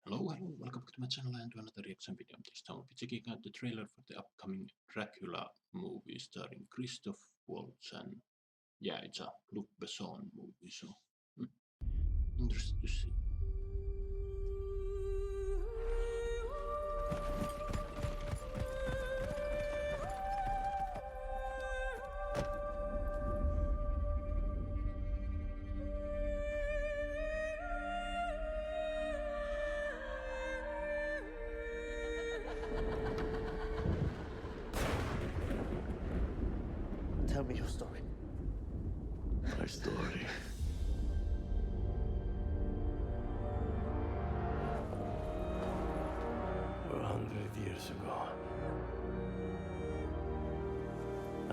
Hello, welcome back to my channel and to another reaction video. This time I'll be checking out the trailer for the upcoming Dracula movie starring Christoph Waltz and yeah, it's a Luc Besson movie, so hmm, interested to see. Tell me your story. My story. For 100 years ago,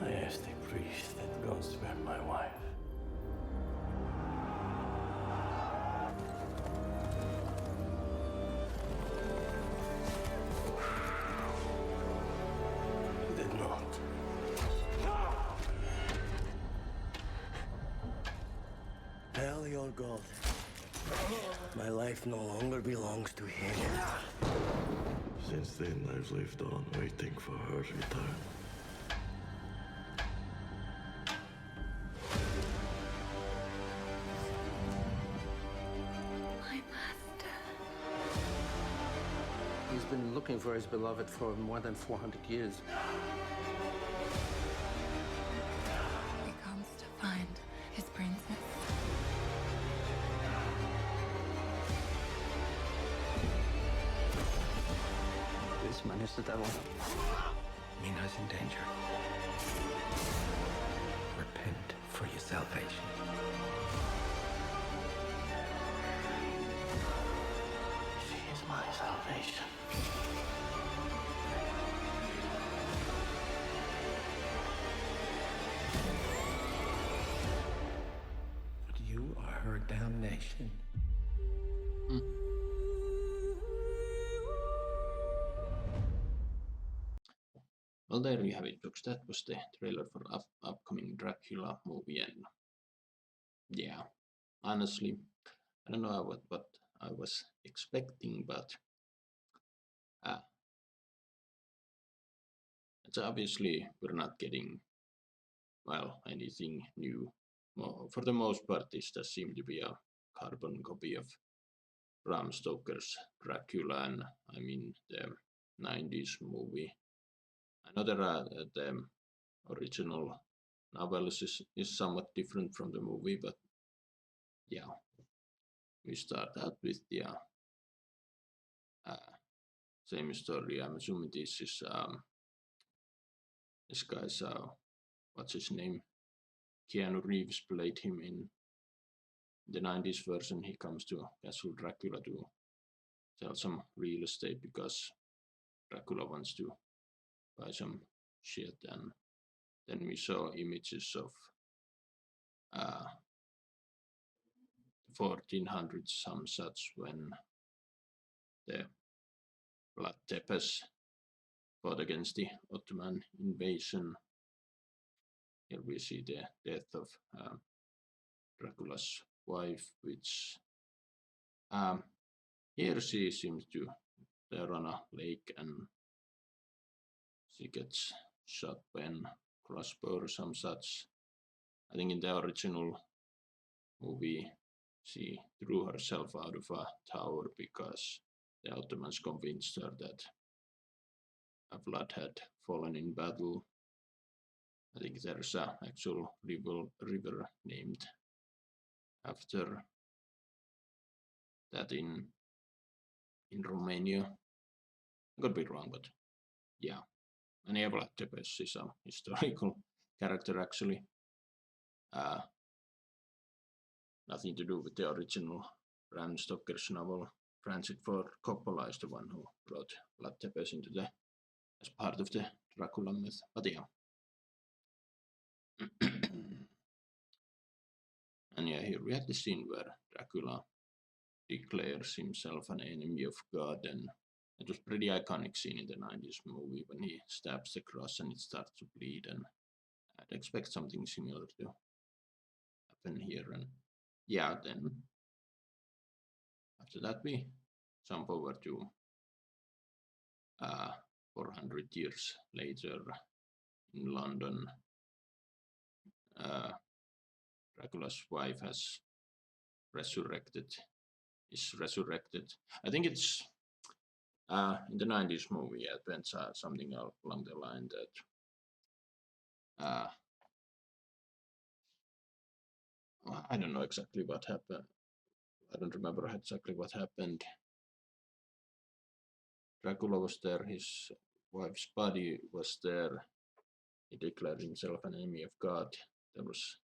I asked a priest that God spare my wife. He did not. Tell your God. My life no longer belongs to him. Since then, I've lived on waiting for her return. My master. He's been looking for his beloved for more than 400 years. He comes to find his princess. This man is the devil. Mina's in danger. Repent for your salvation. She is my salvation. But you are her damnation. Well, there you have it, folks. That was the trailer for upcoming Dracula movie, and yeah, honestly, I don't know what I was expecting, but uh, it's obviously we're not getting anything new. Well, for the most part, this does seem to be a carbon copy of Bram Stoker's Dracula, and I mean the 90s movie. I know the original novel is somewhat different from the movie, but yeah, we start out with the same story. I'm assuming this guy's what's his name? Keanu Reeves played him in the 90s version. He comes to Castle Dracula to sell some real estate because Dracula wants to buy some shit, and then we saw images of uh, 1400s, some such, when the Blood Tepes fought against the Ottoman invasion. Here we see the death of Dracula's wife, which um, here she seems to there on a lake, and she gets shot by a crossbow or some such. I think in the original movie she threw herself out of a tower because the Ottomans convinced her that a flood had fallen in battle. I think there's a actual river named after that in Romania. I could be wrong, but yeah. And Vlad Tepes is a historical character actually. Nothing to do with the original Bram Stoker's novel. Francis Ford Coppola is the one who brought Vlad Tepes into the as part of the Dracula myth. But yeah. And yeah, here we have the scene where Dracula declares himself an enemy of God, and it was pretty iconic scene in the 90s movie when he stabs the cross and it starts to bleed, and I'd expect something similar to happen here. And yeah, then after that we jump over to 400 years later in London. Dracula's wife is resurrected. I think it's in the 90s movie. It went something along the line that I don't know exactly what happened. I don't remember exactly what happened. Dracula was there. His wife's body was there. He declared himself an enemy of God. There was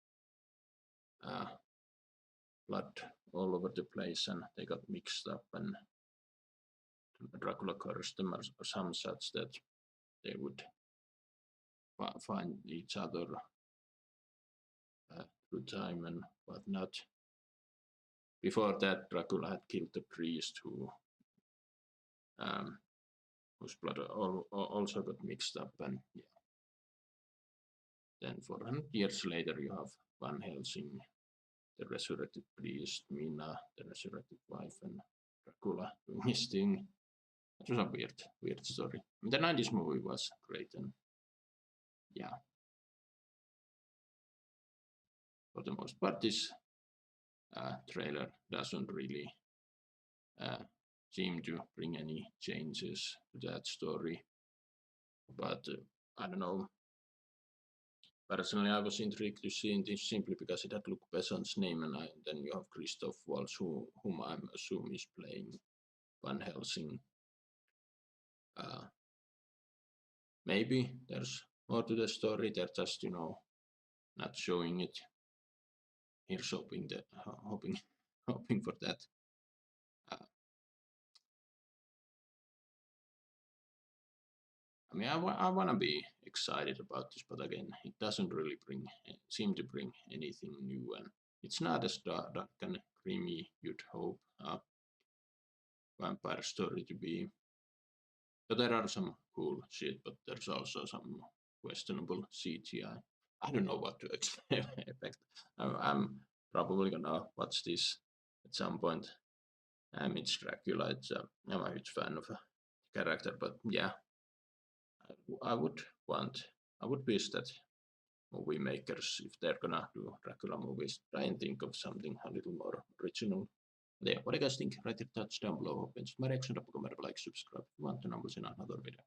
blood all over the place, and they got mixed up. And Dracula cursed them or some such that they would find each other through time and whatnot. Before that, Dracula had killed the priest whose blood also got mixed up, and yeah. Then 400 years later, you have Van Helsing, the resurrected priest, Mina, the resurrected wife, and Dracula doing his thing. It was a weird story. The 90s movie was great, and yeah. For the most part, this trailer doesn't really seem to bring any changes to that story. But I don't know. Personally, I was intrigued to see this simply because it had Luc Besson's name, and then you have Christoph Waltz, whom I'm assuming is playing Van Helsing. Maybe there's more to the story. They're just, not showing it. Here's hoping for that. I mean, I want to be excited about this, but again, it doesn't really seem to bring anything new, and it's not as dark and creamy you'd hope vampire story to be. But there are some cool shit, but there's also some questionable CGI. I don't know what to expect. I'm probably gonna watch this at some point. It's Dracula. I'm a huge fan of a character, but yeah, I would wish that movie makers, if they're gonna do Dracula movies, try and think of something a little more original. Yeah, what do you guys think? Write your thoughts down below. Hope you enjoyed my reaction. Don't forget to like, subscribe if you want to, and I will see you in another video.